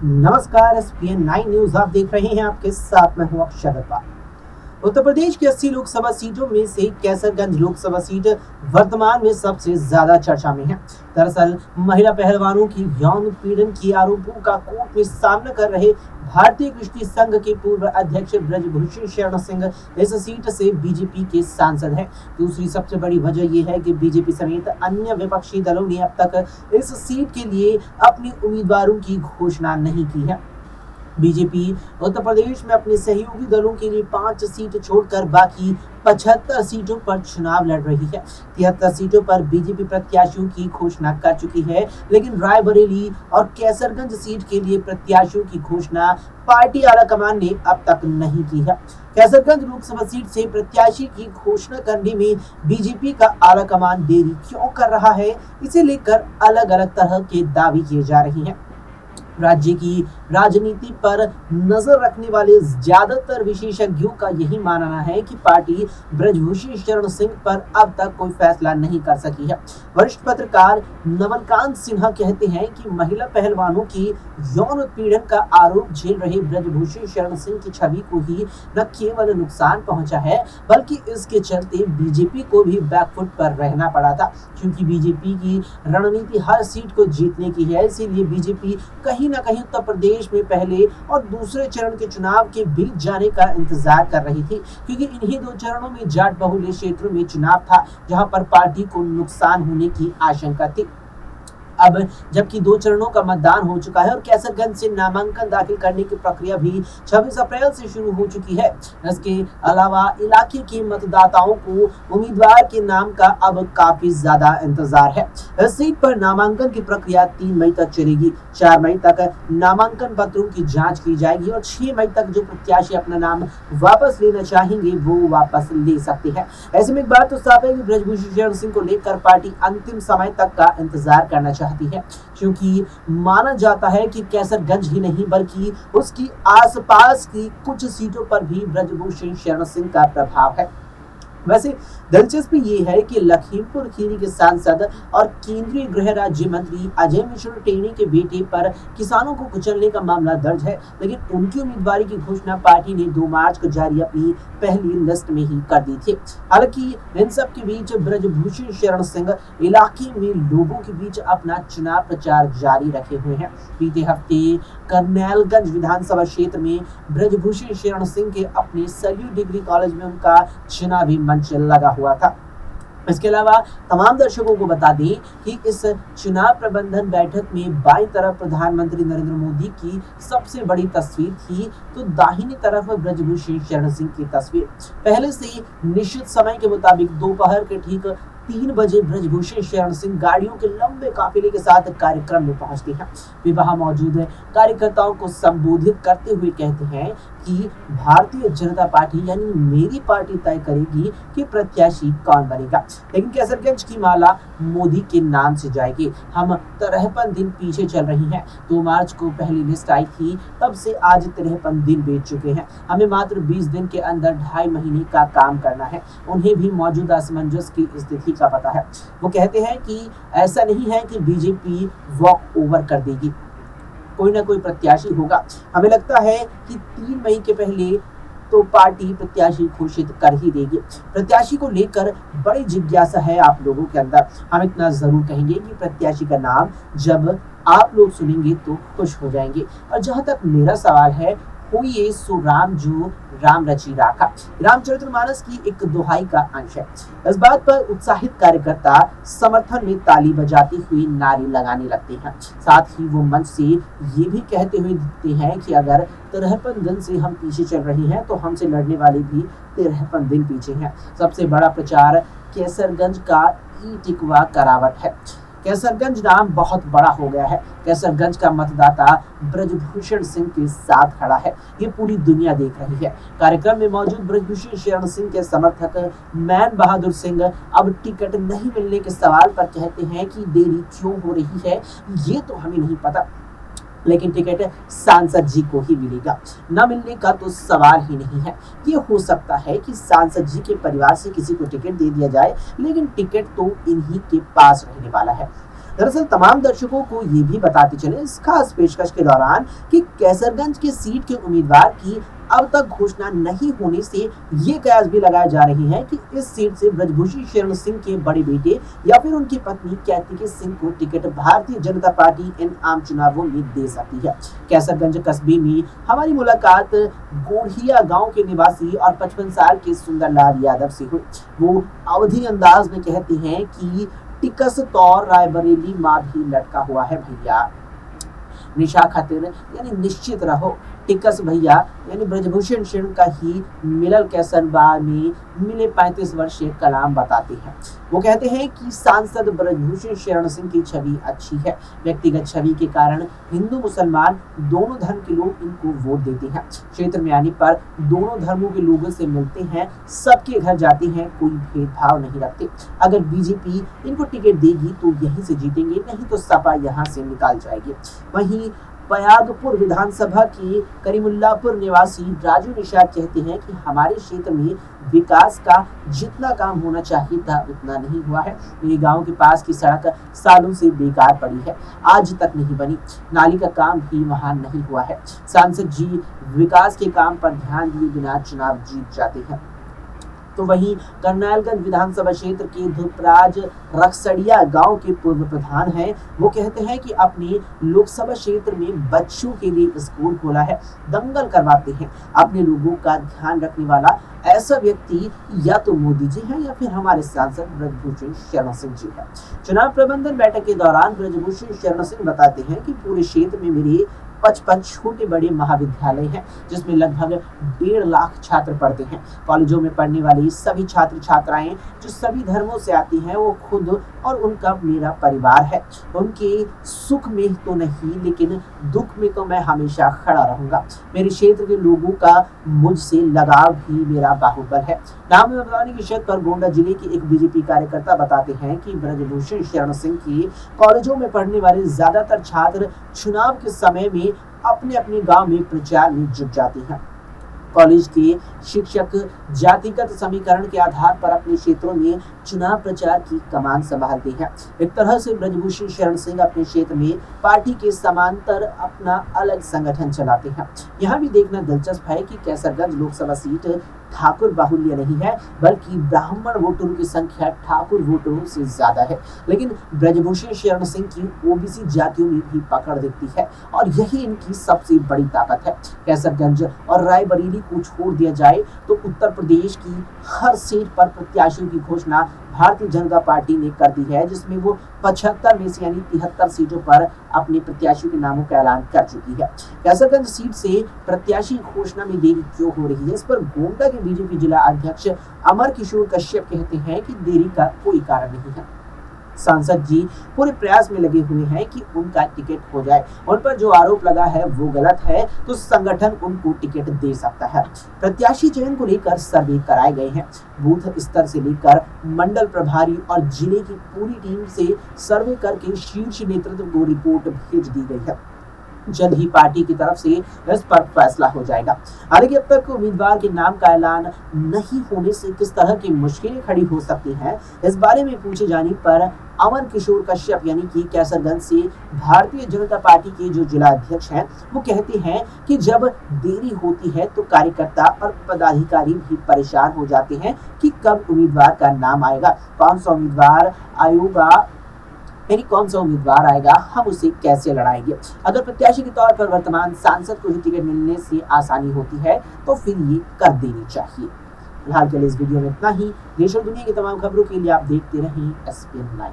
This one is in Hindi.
नमस्कार, एसपीएन 9 न्यूज आप देख रहे हैं। आपके साथ मैं हूं अक्षय अग्रवाल। उत्तर प्रदेश की 80 लोकसभा सीटों में से कैसरगंज लोकसभा सीट वर्तमान में सबसे ज्यादा चर्चा में है। दरअसल महिला पहलवानों की यौन उत्पीड़न की आरोपों का कोर्ट में सामना कर रहे भारतीय कुश्ती संघ के पूर्व अध्यक्ष ब्रजभूषण शरण सिंह इस सीट से बीजेपी के सांसद हैं। दूसरी सबसे बड़ी वजह यह है कि बीजेपी समेत अन्य विपक्षी दलों ने अब तक इस सीट के लिए अपने उम्मीदवारों की घोषणा नहीं की है। बीजेपी उत्तर प्रदेश में अपने सहयोगी दलों के लिए 5 सीट छोड़कर बाकी 75 सीटों पर चुनाव लड़ रही है। 73 सीटों पर बीजेपी प्रत्याशियों की घोषणा कर चुकी है, लेकिन रायबरेली और कैसरगंज सीट के लिए प्रत्याशियों की घोषणा पार्टी आलाकमान ने अब तक नहीं की है। कैसरगंज लोकसभा सीट से प्रत्याशी की घोषणा करने में बीजेपी का आलाकमान देरी क्यों कर रहा है, इसे लेकर अलग अलग तरह के दावे किए जा रहे हैं। राज्य की राजनीति पर नजर रखने वाले ज्यादातर विशेषज्ञों का यही मानना है कि पार्टी ब्रजभूषण शरण सिंह पर अब तक कोई फैसला नहीं कर सकी है। वरिष्ठ पत्रकार नवलकांत सिन्हा कहते हैं कि महिला पहलवानों की यौन उत्पीड़न का आरोप झेल रहे ब्रजभूषण शरण सिंह की छवि को ही न केवल नुकसान पहुंचा है, बल्कि इसके चलते बीजेपी को भी बैकफुट पर रहना पड़ा था। क्योंकि बीजेपी की रणनीति हर सीट को जीतने की है, इसीलिए बीजेपी कहीं न कहीं उत्तर प्रदेश में पहले और दूसरे चरण के चुनाव के बीच जाने का इंतजार कर रही थी, क्योंकि इन्हीं 2 चरणों में जाट बहुल्य क्षेत्रों में चुनाव था, जहां पर पार्टी को नुकसान होने की आशंका थी। अब जबकि 2 चरणों का मतदान हो चुका है और कैसरगंज से नामांकन दाखिल करने की प्रक्रिया भी 26 अप्रैल से शुरू हो चुकी है। इसके अलावा इलाके के मतदाताओं को उम्मीदवार के नाम का अब काफी ज्यादा इंतजार है। इस सीट पर नामांकन की प्रक्रिया 3 मई तक चलेगी। 4 मई तक नामांकन पत्रों की जांच की जाएगी और 6 मई तक जो प्रत्याशी अपना नाम वापस लेना चाहेंगे वो वापस ले सकते हैं। ऐसे में एक बात तो साफ है कि ब्रजभूषण शरण सिंह को लेकर पार्टी अंतिम समय तक का इंतजार करना चाहती है, क्योंकि माना जाता है कि कैसरगंज ही नहीं बल्कि उसकी आसपास की कुछ सीटों पर भी ब्रजभूषण शरण सिंह का प्रभाव है। वैसे दिलचस्पी ये है कि लखीमपुर खीरी के सांसद और केंद्रीय गृह राज्य मंत्री अजय मिश्र टेनी के बेटे पर किसानों को कुचलने का मामला दर्ज है, लेकिन उनकी उम्मीदवारी की घोषणा पार्टी ने 2 मार्च को जारी अपनी पहली लिस्ट में ही कर दी थी। हालांकि इन सब के बीच ब्रजभूषण शरण सिंह इलाके में लोगों के बीच अपना चुनाव प्रचार जारी रखे हुए हैं। बीते हफ्ते करनैलगंज विधानसभा क्षेत्र में ब्रजभूषण शरण सिंह के अपने सरयू डिग्री कॉलेज में उनका चुनावी मंच लगा हुआ था। इसके अलावा तमाम दर्शकों को बता दें कि इस चुनाव प्रबंधन बैठक में बाईं तरफ प्रधानमंत्री नरेंद्र मोदी की सबसे बड़ी तस्वीर थी, तो दाहिनी तरफ ब्रजभूषण शरण सिंह की तस्वीर। पहले से निश्चित समय के मुताबिक दोपहर के ठीक 3 बजे ब्रजभूषण शरण सिंह गाड़ियों के लंबे काफिले के साथ कार्यक्रम में पहुंचते हैं। वे वहां मौजूद कार्यकर्ताओं को संबोधित करते हुए कहते हैं कि भारतीय जनता पार्टी यानी मेरी पार्टी तय करेगी कि प्रत्याशी कौन बनेगा, लेकिन कैसरगंज की माला मोदी के नाम से जाएगी। हम 53 दिन पीछे चल रही हैं। 2 मार्च को पहली लिस्ट आई थी, तब से आज 53 दिन बीत चुके हैं। हमें मात्र 20 दिन के अंदर 2.5 महीने का काम करना है। उन्हें भी मौजूदा असमंजस की स्थिति का पता है। वो कहते हैं कि ऐसा नहीं है कि बीजेपी वॉक ओवर कर देगी, कोई ना कोई प्रत्याशी होगा। हमें लगता है कि 3 मई के पहले तो पार्टी प्रत्याशी घोषित कर ही देगी। प्रत्याशी को लेकर बड़ी जिज्ञासा है आप लोगों के अंदर। हम इतना जरूर कहेंगे कि प्रत्याशी का नाम जब आप लोग सुनेंगे तो खुश हो जाएंगे। और जहां तक मेरा सवाल है, होइए सो राम जो राम रची राखा, रामचरितमानस की एक दोहाई का अंश है। इस बात पर उत्साहित कार्यकर्ता समर्थन में ताली बजाती हुई नारे लगाने लगते हैं। साथ ही वो मंच से ये भी कहते हुए दिखते हैं कि अगर 53 दिन से हम पीछे चल रहे हैं तो हमसे लड़ने वाले भी 53 दिन पीछे हैं। सबसे बड़ा प्रचार कैसरगंज का ई टिकवा करावट है। कैसरगंज नाम बहुत बड़ा हो गया है। कैसरगंज का मतदाता ब्रजभूषण सिंह के साथ खड़ा है, ये पूरी दुनिया देख रही है। कार्यक्रम में मौजूद ब्रजभूषण शरण सिंह के समर्थक मैन बहादुर सिंह अब टिकट नहीं मिलने के सवाल पर कहते हैं कि देरी क्यों हो रही है ये तो हमें नहीं पता, लेकिन टिकट सांसद जी को ही मिलेगा। न मिलने का तो सवाल ही नहीं है। ये हो सकता है कि सांसद जी के परिवार से किसी को टिकट दे दिया जाए, लेकिन टिकट तो इन्हीं के पास रहने वाला है। दरअसल तमाम दर्शकों को ये भी बताते चले इस खास पेशकश के दौरान कि कैसरगंज के सीट के उम्मीदवार की अब तक घोषणा नहीं होने से ये कयास भी लगाए जा रहे हैं कि इस सीट से ब्रजभूषण शरण सिंह के बड़े बेटे या फिर उनकी पत्नी कैतिकी सिंह को टिकट भारतीय जनता पार्टी इन आम चुनावों में दे सकती है। कैसरगंज कस्बे में हमारी मुलाकात गोढ़िया गांव के निवासी और 55 साल के सुंदरलाल यादव से हुई। वो अवधि अंदाज में कहते हैं कि टिकस तौर रायबरेली माँ भी लटका हुआ है भैया, निशा खातिर यानी निश्चित रहो, टिकस भैया यानी ब्रजभूषण शरण का ही मिलल कैसरबाग में मिले 35 वर्षीय कलाम बताते हैं। वो कहते हैं कि सांसद ब्रजभूषण शरण सिंह की छवि अच्छी है, व्यक्तिगत छवि के कारण हिंदू मुसलमान दोनों धर्म के लोग इनको वोट देते हैं। क्षेत्र में आने पर दोनों धर्मों के लोगों से मिलते हैं, सबके घर जाते हैं, कोई भेदभाव नहीं रखते। अगर बीजेपी इनको टिकट देगी तो यहीं से जीतेंगे, नहीं तो सपा यहाँ से निकाल जाएगी। वहीं पयागपुर विधानसभा के करीमुल्लापुर निवासी राजू निषाद कहते हैं कि हमारे क्षेत्र में विकास का जितना काम होना चाहिए था उतना नहीं हुआ है। मेरे गांव के पास की सड़क सालों से बेकार पड़ी है, आज तक नहीं बनी, नाली का काम भी वहां नहीं हुआ है। सांसद जी विकास के काम पर ध्यान दिए बिना चुनाव जीत जाते हैं। तो वहीं करनालगंज विधानसभा क्षेत्र के धुपराज रक्सड़िया गांव के पूर्व प्रधान हैं, वो कहते हैं कि अपने लोकसभा क्षेत्र में बच्चों के लिए स्कूल खोला है, दंगल करवाते हैं। अपने लोगों का ध्यान रखने वाला ऐसा व्यक्ति या तो मोदी जी हैं या फिर हमारे सांसद ब्रजभूषण शरण सिंह जी हैं। चुनाव प्रबंधन बैठक के दौरान ब्रजभूषण शरण सिंह बताते हैं कि पूरे क्षेत्र में मेरे 55 छोटे बड़े महाविद्यालय हैं, जिसमें लगभग 1.5 लाख छात्र पढ़ते हैं। कॉलेजों में पढ़ने वाले सभी छात्र छात्राएं जो सभी धर्मों से आती हैं, वो खुद और उनका मेरा परिवार है। उनके सुख में तो नहीं, लेकिन दुख में तो मैं हमेशा खड़ा रहूंगा। मेरे क्षेत्र के लोगों का मुझसे लगाव भी मेरा बाहुबल है। नाम में बताने की शर्त पर गोंडा जिले के एक बीजेपी कार्यकर्ता बताते हैं कि ब्रजभूषण शरण सिंह के कॉलेजों में पढ़ने वाले ज्यादातर छात्र चुनाव के समय में अपने अपने गांव में प्रचार में जुट जाते हैं। कॉलेज के शिक्षक जातिगत समीकरण के आधार पर अपने क्षेत्रों में चुनाव प्रचार की कमान संभालते हैं। एक तरह से ब्रजभूषण शरण सिंह अपने क्षेत्र में पार्टी के समांतर अपना अलग संगठन चलाते हैं। यहाँ भी देखना दिलचस्प है कि कैसरगंज लोकसभा सीट ठाकुर बाहुल्य नहीं है, बल्कि ब्राह्मण वोटरों की संख्या ठाकुर वोटरों से ज्यादा है। लेकिन ब्रजभूषण शरण सिंह की ओबीसी जातियों में भी पकड़ दिखती है और यही इनकी सबसे बड़ी ताकत है। कैसरगंज और रायबरेली को छोड़ दिया जाए तो उत्तर प्रदेश की हर सीट पर प्रत्याशियों की घोषणा भारतीय जनता पार्टी ने कर दी है, जिसमें वो 75 में से यानी 73 सीटों पर अपने प्रत्याशियों के नामों का ऐलान कर चुकी है। कैसरगंज सीट से प्रत्याशी घोषणा में देरी क्यों हो रही है, इस पर गोंडा के बीजेपी जिला अध्यक्ष अमर किशोर कश्यप कहते हैं कि देरी का कोई कारण नहीं है। सांसद जी पूरे प्रयास में लगे हुए हैं कि उनका टिकट हो जाए। उन पर जो आरोप लगा है वो गलत है, तो संगठन उनको टिकट दे सकता है। प्रत्याशी चयन को लेकर सर्वे कराए गए हैं। बूथ स्तर से लेकर मंडल प्रभारी और जिले की पूरी टीम से सर्वे करके शीर्ष नेतृत्व को रिपोर्ट भेज दी गई है। जल्द ही पार्टी की तरफ से इस पर फैसला हो जाएगा। हालांकि अब तक उम्मीदवार के नाम का ऐलान नहीं होने से किस तरह की मुश्किलें खड़ी हो सकती हैं, इस बारे में पूछे जाने पर अमर किशोर कश्यप यानी कि कैसरगंज से भारतीय जनता पार्टी के जो जिला अध्यक्ष हैं, वो कहते हैं कि जब देरी होती है तो कार्यकर्ता और पदाधिकारी भी परेशान हो जाते हैं कि कब उम्मीदवार का नाम आएगा, कौन सा उम्मीदवार आएगा, हम उसे कैसे लड़ाएंगे। अगर प्रत्याशी के तौर पर वर्तमान सांसद को ही टिकट मिलने से आसानी होती है तो फिर ये कर देनी चाहिए। फिलहाल के लिए इस वीडियो में इतना ही। देश और दुनिया की तमाम खबरों के लिए आप देखते रहें SPN 9।